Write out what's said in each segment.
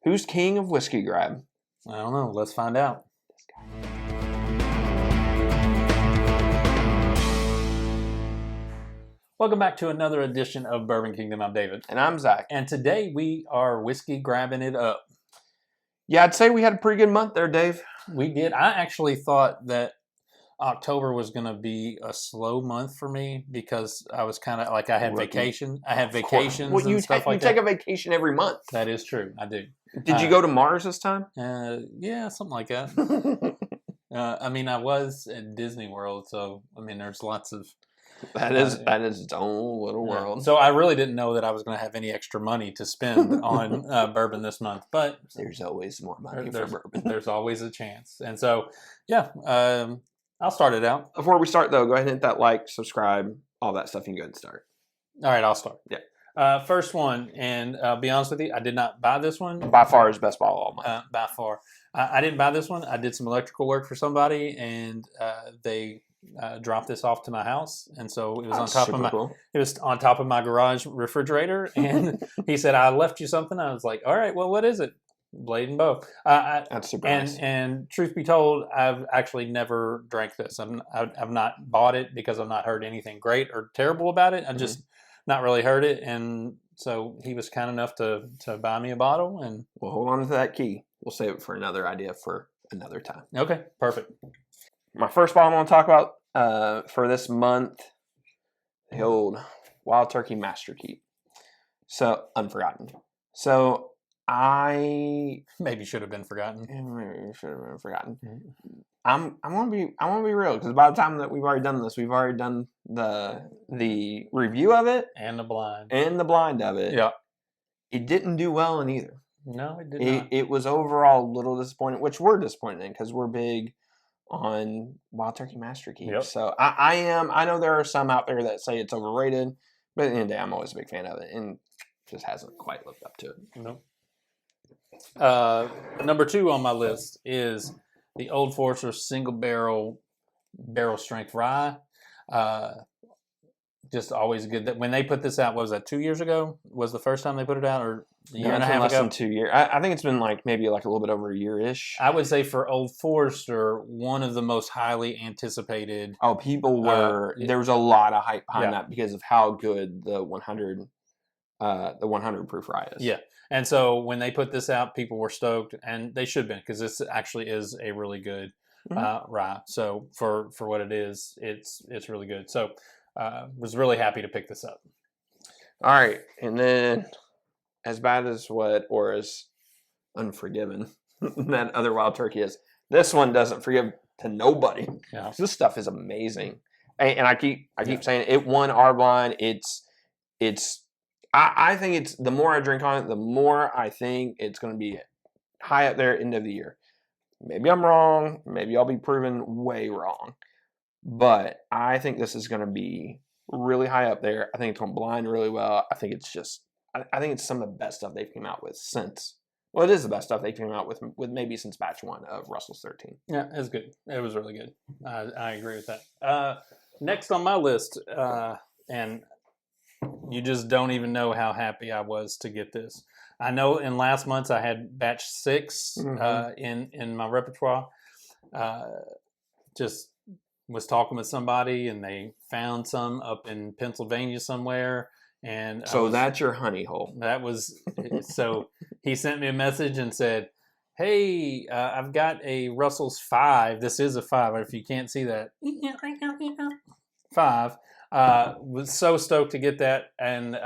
Who's king of whiskey grab? I don't know. Let's find out. Welcome back to another edition of Bourbon Kingdom. I'm David. And I'm Zach. And today we are whiskey grabbing it up. Yeah, I'd say we had a pretty good month there, Dave. We did. I actually thought that October was going to be a slow month for me because I was kind of like I had vacation. I had vacations and stuff like that. You take a vacation every month. That is true. I do. Did you go to Mars this time? Yeah, something like that. I mean, I was at Disney World, so I mean, there's lots of. That is its own little world. So I really didn't know that I was going to have any extra money to spend on bourbon this month, but there's always more money for bourbon. There's always a chance, and so yeah, I'll start it out. Before we start, though, go ahead and hit that like, subscribe, all that stuff. You can go ahead and start. All right, I'll start. Yeah. First one, and I'll be honest with you, I did not buy this one. By far is best bottle all month. By far, I didn't buy this one. I did some electrical work for somebody, and they. Dropped this off to my house, and so it was on top of my it was on top of my garage refrigerator. And he said, "I left you something." I was like, "All right, well, what is it?" Blade and Bow. That's super nice. And truth be told, I've actually never drank this. I've not bought it because I've not heard anything great or terrible about it. I just not really heard it, and so he was kind enough to buy me a bottle. And we'll hold on to that key. We'll save it for another idea for another time. Okay, perfect. My first bottle I want to talk about for this month, the old Wild Turkey Master Keep. So, Unforgotten. So, I maybe should have been forgotten. Maybe should have been forgotten. I want to be real, because by the time that we've already done this, we've already done the review of it and the blind of it. Yeah, it didn't do well in either. No, it did not. It was overall a little disappointing, which we're disappointed in because we're big on Wild Turkey Master Keep. Yep. So I know there are some out there that say it's overrated, but at the end of the day, I'm always a big fan of it, and just hasn't quite lived up to it. Nope. Number 2 on my list is the Old Forester Single Barrel Strength Rye. Just always good. That when they put this out, what was that, 2 years ago? Was the first time they put it out, or a year and a half less ago? Than 2 years. I think it's been maybe a little bit over a year-ish. I would say for Old Forester, one of the most highly anticipated. Oh, people were. There was a lot of hype behind that because of how good the 100 proof rye is. Yeah, and so when they put this out, people were stoked, and they should have been, because this actually is a really good rye. So for what it is, it's really good. So. Was really happy to pick this up. All right, and then as bad as as unforgiven that other Wild Turkey is, this one doesn't forgive to nobody. Yeah. This stuff is amazing, and I keep saying it won our blind. I think it's the more I drink on it, the more I think it's going to be high up there end of the year. Maybe I'm wrong. Maybe I'll be proven way wrong. But I think this is going to be really high up there. I think it's going to blind really well. I think it's some of the best stuff they've come out with since. Well, it is the best stuff they came out with maybe since batch 1 of Russell's 13. Yeah, it was good. It was really good. I agree with that. Next on my list, and you just don't even know how happy I was to get this. I know in last months I had batch 6 in my repertoire. Just was talking with somebody, and they found some up in Pennsylvania somewhere, and so that's your honey hole. That was so. He sent me a message and said, "Hey, I've got a Russell's 5. This is a 5. If you can't see that, 5." Was so stoked to get that, and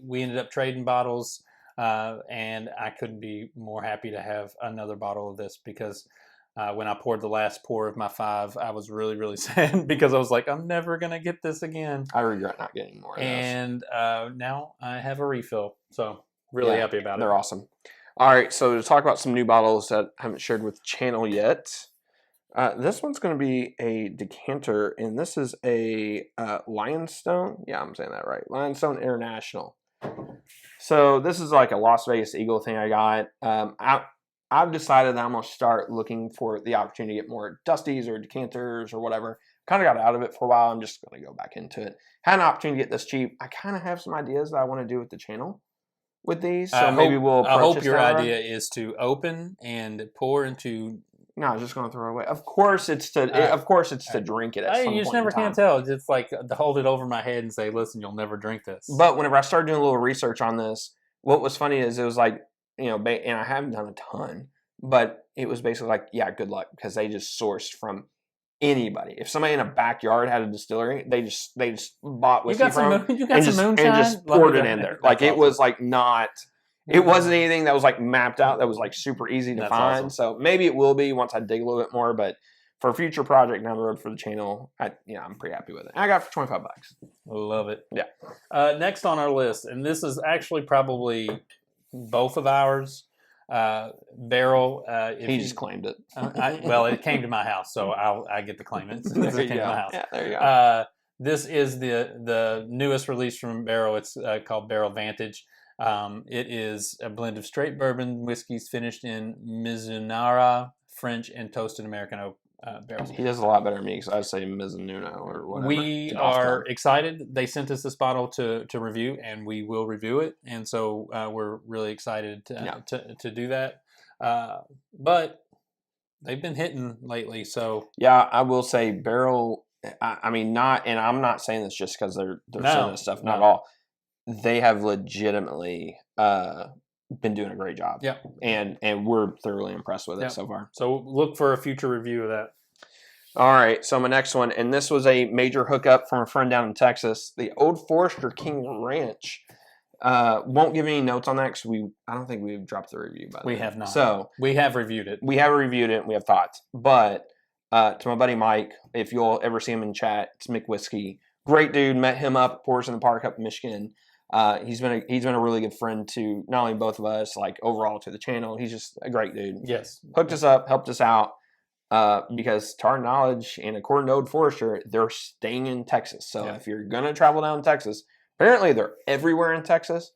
we ended up trading bottles, and I couldn't be more happy to have another bottle of this, because. When I poured the last pour of my 5, I was really, really sad, because I was like, I'm never going to get this again. I regret not getting more of this. And now I have a refill. So really happy about it. They're awesome. All right, so to talk about some new bottles that I haven't shared with the channel yet. This one's going to be a decanter, and this is a Lionstone. Yeah, I'm saying that right. Lionstone International. So this is like a Las Vegas Eagle thing I got. I've decided that I'm going to start looking for the opportunity to get more Dusties or decanters or whatever. Kind of got out of it for a while. I'm just going to go back into it. Had an opportunity to get this cheap. I kind of have some ideas that I want to do with the channel. with these, so maybe we'll. I hope this your down the road. idea is to open and pour into. No, I'm just going to throw it away. Of course, it's to. Of course, it's to drink it. At some You just point never in time. can tell. It's just like to hold it over my head and say, "Listen, you'll never drink this." But whenever I started doing a little research on this, what was funny is it was like, and I haven't done a ton, but it was basically like, yeah, good luck, because they just sourced from anybody. If somebody in a backyard had a distillery, they just bought whiskey from you got some moonshine and just poured it in there. Like it was like not. It wasn't anything that was like mapped out. That was like super easy to find. Awesome. So maybe it will be once I dig a little bit more. But for a future project down the road for the channel, I'm pretty happy with it. And I got it for $25. Love it. Yeah. Next on our list, and this is actually probably both of ours. Barrel. He just claimed it. Well, it came to my house, so I get to claim it. Since it came to my house. Yeah, there you go. This is the newest release from Barrel. It's called Barrel Vantage. It is a blend of straight bourbon whiskeys finished in Mizunara, French, and toasted American oak barrels. He does a lot better than me, because I say Mizuno or whatever. We are excited. They sent us this bottle to review, and we will review it. And so we're really excited to do that. But they've been hitting lately. So yeah, I will say Barrel. I mean, not, and I'm not saying this just because they're sending us stuff. Not at all. They have legitimately been doing a great job. Yeah. And we're thoroughly impressed with it so far. So look for a future review of that. All right. So my next one, and this was a major hookup from a friend down in Texas, the Old Forester King Ranch. Won't give any notes on that because I don't think we've dropped the review by the way. We have not. So we have reviewed it. We have reviewed it. We have thoughts. But to my buddy Mike, if you'll ever see him in chat, it's Mick Whiskey. Great dude. Met him up at Pours in the Park up in Michigan. He's been a really good friend to not only both of us, like overall to the channel. He's just a great dude. Yes. Hooked us up, helped us out, because to our knowledge, and according to Old Forester, they're staying in Texas. So if you're going to travel down to Texas, apparently they're everywhere in Texas.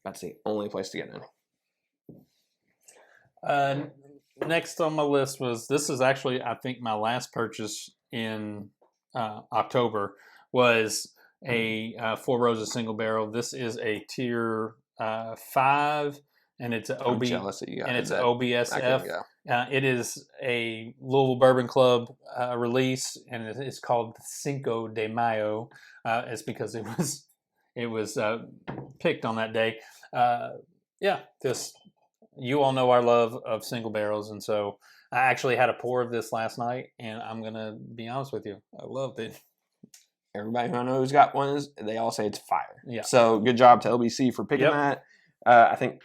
That's the only place to get in. Next on my list this is actually, I think, my last purchase in October was a Four Roses single barrel. This is a tier 5, and it's an OBSF. It is a Louisville Bourbon Club release, and it's called Cinco de Mayo. It's because it was picked on that day. You all know our love of single barrels, and so I actually had a pour of this last night, and I'm gonna be honest with you, I loved it. Everybody who I know who's got one they all say it's fire. Yeah. So good job to LBC for picking that. I think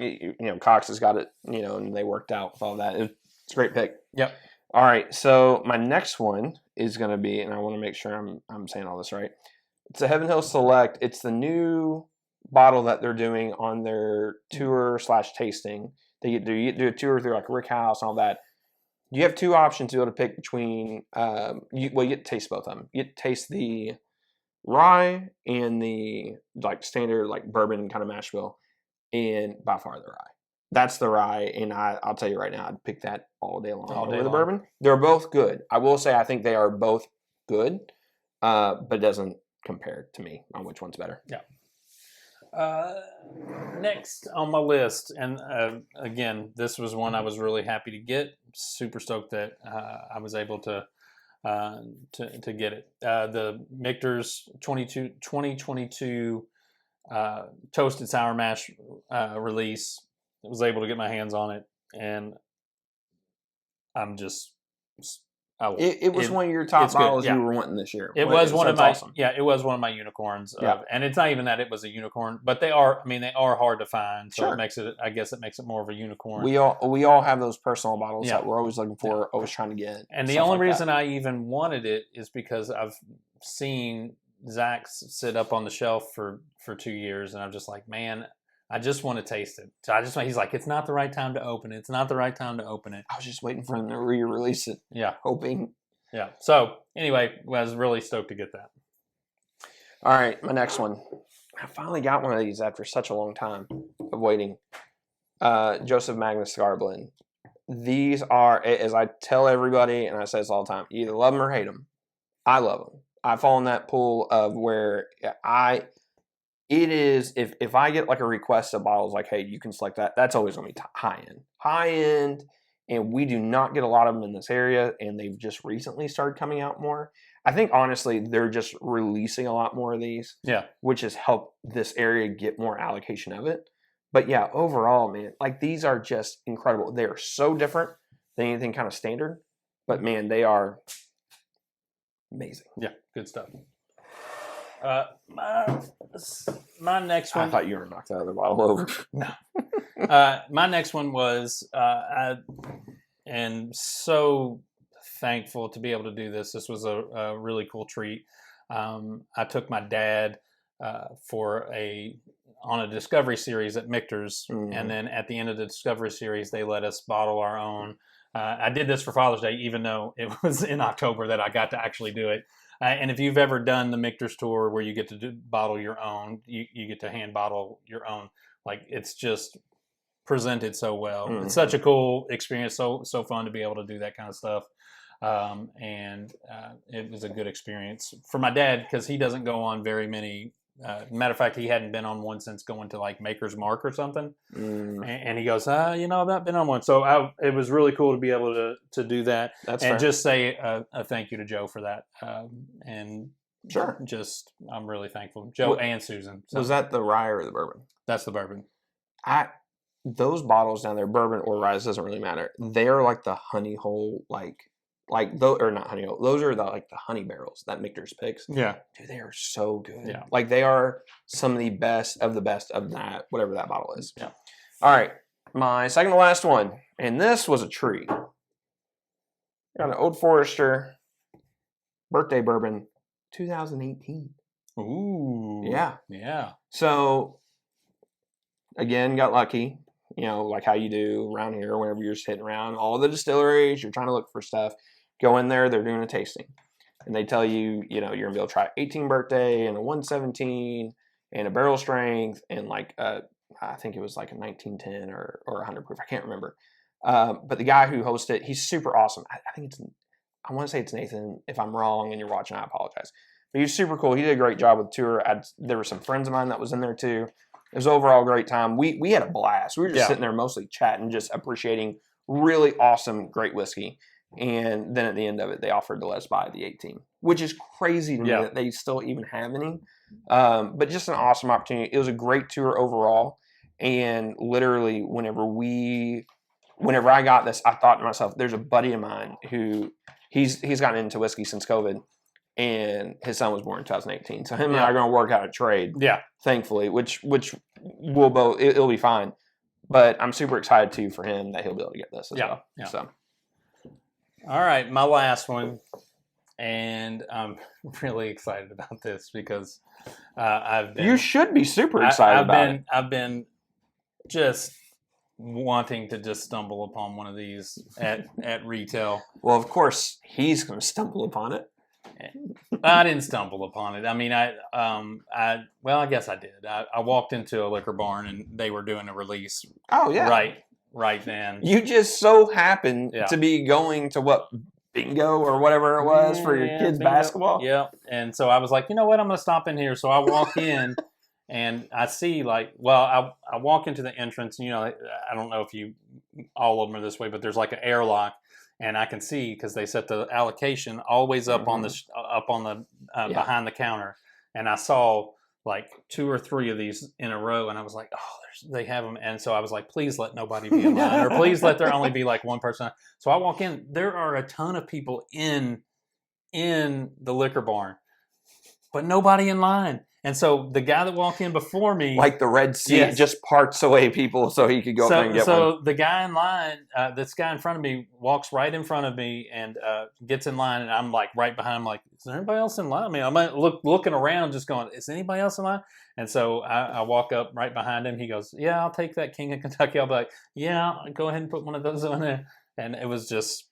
Cox has got it, and they worked out with all that. It's a great pick. Yep. All right. So my next one is going to be, and I want to make sure I'm saying all this right. It's a Heaven Hill Select. It's the new bottle that they're doing on their tour/tasting. They do a tour through like Rick House and all that. You have two options to be able to pick between. You get to taste both of them. You get to taste the rye and the like standard like bourbon kind of mash bill, and by far the rye. That's the rye, and I'll tell you right now, I'd pick that all day long over the bourbon. They're both good. I will say I think they are both good, but it doesn't compare to me on which one's better. Yeah. Next on my list, and again, this was one I was really happy to get. Super stoked that I was able to get it. The Michter's 2022 Toasted Sour Mash release. I was able to get my hands on it, and I'm just. It was one of your top bottles you were wanting this year. It was one of my it was one of my unicorns. And it's not even that it was a unicorn, but they are hard to find. So it makes it more of a unicorn. We all have those personal bottles that we're always looking for, always trying to get. And the only reason I even wanted it is because I've seen Zach's sit up on the shelf for 2 years, and I'm just like, man, I just want to taste it. So he's like, it's not the right time to open it. It's not the right time to open it. I was just waiting for him to re-release it. Yeah. Hoping. Yeah. So anyway, I was really stoked to get that. All right. My next one. I finally got one of these after such a long time of waiting. Joseph Magnus Cigar Blend. These are, as I tell everybody, and I say this all the time, you either love them or hate them. I love them. I fall in that pool of where it is, if I get like a request of bottles like, hey, you can select that, that's always going to be high end, and we do not get a lot of them in this area, and they've just recently started coming out more. I think honestly they're just releasing a lot more of these, which has helped this area get more allocation of it. But yeah, overall, man, like these are just incredible. They are so different than anything kind of standard, but man, they are amazing. Yeah, good stuff. My next one. I thought you were knocked that other bottle over. No. My next one was, I am so thankful to be able to do this. This was a really cool treat. I took my dad on a Discovery series at Michter's, and then at the end of the Discovery series, they let us bottle our own. I did this for Father's Day, even though it was in October that I got to actually do it. And if you've ever done the Michter's tour where you get to bottle your own, you get to hand bottle your own, like it's just presented so well. It's such a cool experience, so fun to be able to do that kind of stuff. And it was a good experience for my dad because he doesn't go on very many. Matter of fact, he hadn't been on one since going to like Maker's Mark or something. And he goes, I've not been on one. So it was really cool to be able to do that. That's and fair. Just say a thank you to Joe for that. And sure, I'm really thankful. Joe and Susan. So. Was that the rye or the bourbon? That's the bourbon. Those bottles down there, bourbon or rye, doesn't really matter. They're like the honey hole, like those, or not honey hole. Those are the honey barrels that Michter's picks. Yeah, dude, they are so good. Yeah, like they are some of the best of that, whatever that bottle is. Yeah. All right, my second to last one, and this was a treat. Got an Old Forester birthday bourbon, 2018. Ooh. Yeah. So again, got lucky. You know, like how you do around here, whenever you're just hitting around all the distilleries, you're trying to look for stuff. Go in there, they're doing a tasting. And they tell you, you're going to be able to try 18 birthday and a 117 and a barrel strength and I think it was like a 1910 or 100 proof. I can't remember. But the guy who hosts it, he's super awesome. I want to say it's Nathan. If I'm wrong and you're watching, I apologize. But he's super cool. He did a great job with the tour. There were some friends of mine that was in there too. It was overall a great time. We had a blast. We were just sitting there mostly chatting, just appreciating really awesome, great whiskey. And then at the end of it, they offered to let us buy the 18, which is crazy to me that they still even have any. But just an awesome opportunity. It was a great tour overall. And literally, whenever I got this, I thought to myself, there's a buddy of mine who he's gotten into whiskey since COVID. And his son was born in 2018. So him and I are going to work out a trade. Yeah. Thankfully, which we'll both, it'll be fine. But I'm super excited too for him that he'll be able to get this as well. Yeah. So. All right, my last one, and I'm really excited about this because You should be super excited about it. I've been just wanting to just stumble upon one of these at retail. Well, of course, he's going to stumble upon it. I didn't stumble upon it. I mean, I guess I did. I walked into a liquor barn and they were doing a release. Oh yeah, right then. You just so happened to be going to what, bingo or whatever it was for your kids' basketball. Yeah, and so I was like, you know what, I'm going to stop in here. So I walk in and I see I walk into the entrance. And, I don't know if all of them are this way, but there's like an airlock. And I can see because they set the allocation always up on the behind the counter, and I saw like 2 or 3 of these in a row, and I was like, oh, they have them, and so I was like, please let nobody be in line, or please let there only be like one person. So I walk in, there are a ton of people in the liquor barn, but nobody in line. And so the guy that walked in before me, like the Red Sea, just parts away people so he could go up there and get one. So the guy in line, this guy in front of me, walks right in front of me and gets in line, and I'm like right behind him, like, is there anybody else in line? I mean, I'm looking around, just going, is anybody else in line? And so I walk up right behind him. He goes, yeah, I'll take that King of Kentucky. I'll be like, yeah, go ahead and put one of those on there. And it was just,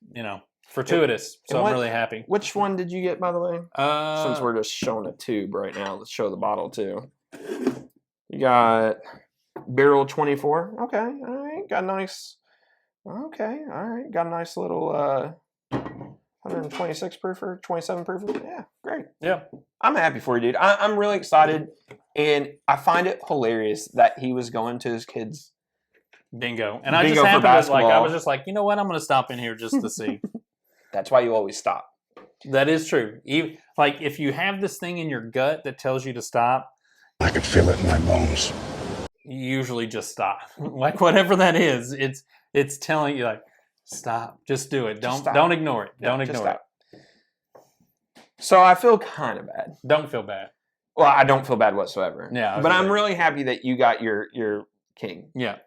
fortuitous. So I'm really happy. Which one did you get, by the way? Since we're just showing a tube right now, let's show the bottle too. You got Barrel 24. Okay, all right. Got a nice. Okay, all right. Got a nice little 126 proofer, 27 proofer. Yeah, great. Yeah, I'm happy for you, dude. I'm really excited, And I find it hilarious that he was going to his kids' bingo. And I bingo just for happened to, like, basketball. I was just like, you know what? I'm going to stop in here just to see. That's why you always stop. That is true. Like, if you have this thing in your gut that tells you to stop, I could feel it in my bones. you usually just stop. Like, whatever that is, it's telling you, like, stop. Just do it. Don't ignore it. Don't ignore it. So I feel kind of bad. Don't feel bad. Well, I don't feel bad whatsoever. Yeah, but I'm really happy that you got your king. Yeah.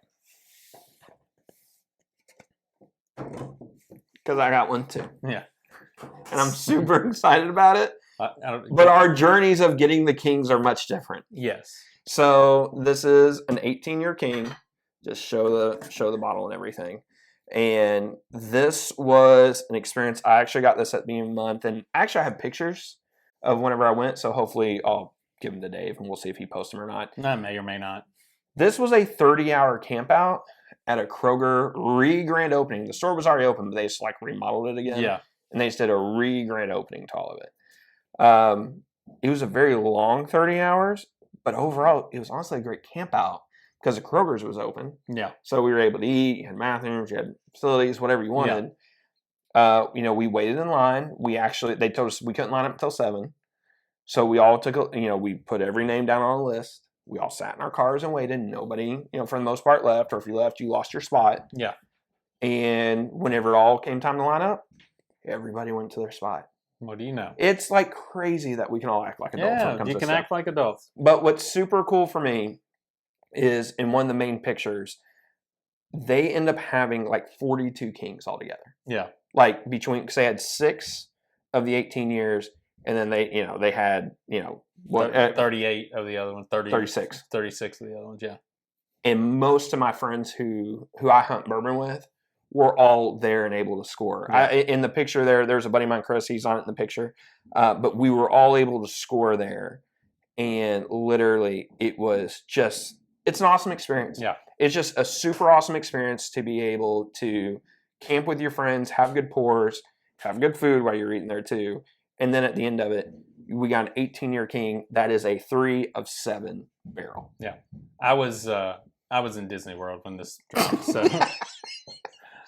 Because I got one too. Yeah. And I'm super excited about it. But our journeys of getting the kings are much different. Yes. So this is an 18-year king. Just show the bottle and everything. And this was an experience. I actually got this at the beginning of the month. And actually I have pictures of whenever I went. So hopefully I'll give them to Dave and we'll see if he posts them or not. That may or may not. This was a 30-hour camp out at a Kroger re-grand opening. The store was already open, but they just like remodeled it again. Yeah. And they just did a re-grand opening to all of it. It was a very long 30 hours, but overall, it was honestly a great camp out because the Kroger's was open. Yeah. So we were able to eat, you had bathrooms, you had facilities, whatever you wanted. Yeah. We waited in line. They told us we couldn't line up until 7. So we all we put every name down on a list. We all sat in our cars and waited. Nobody, for the most part left, or if you left, you lost your spot. Yeah. And whenever it all came time to line up, everybody went to their spot. What do you know? It's like crazy that we can all act like adults. Yeah, when it comes you to can stuff. act like adults. But what's super cool for me is in one of the main pictures, they end up having like 42 kings altogether. Yeah. Like because they had 6 of the 18 years, and then they had 38 of the other ones, 36 of the other ones. Yeah. And most of my friends who I hunt bourbon with were all there and able to score. Yeah. In the picture there's a buddy of mine, Chris. He's on it in the picture. But we were all able to score there. And literally, it's an awesome experience. Yeah. It's just a super awesome experience to be able to camp with your friends, have good pours, have good food while you're eating there too. And then at the end of it, we got an 18-year king. That is a 3 of 7 barrel. Yeah. I was in Disney World when this dropped, so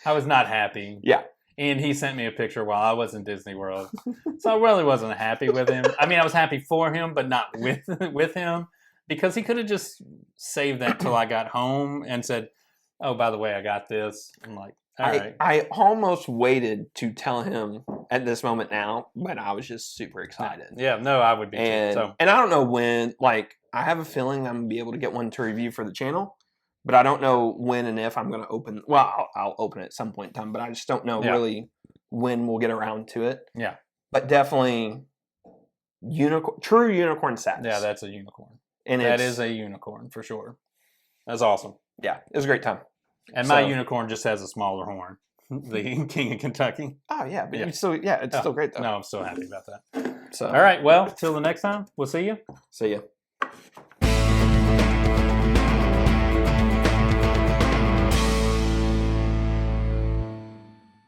I was not happy. Yeah. And he sent me a picture while I was in Disney World. So I really wasn't happy with him. I mean, I was happy for him, but not with him, because he could have just saved that till I got home and said, oh, by the way, I got this. I'm like, all right. I almost waited to tell him at this moment now, but I was just super excited. Yeah, no, I would be too. And I don't know when, I have a feeling I'm going to be able to get one to review for the channel. But I don't know when and if I'm going to open. Well, I'll open it at some point in time, but I just don't know really when we'll get around to it. Yeah. But definitely true unicorn status. Yeah, that's a unicorn. And that is a unicorn for sure. That's awesome. Yeah, it was a great time. And my unicorn just has a smaller horn. The King of Kentucky. Oh, yeah. But it's still great, though. No, I'm so happy about that. So, all right. Well, till the next time, we'll see you. See you.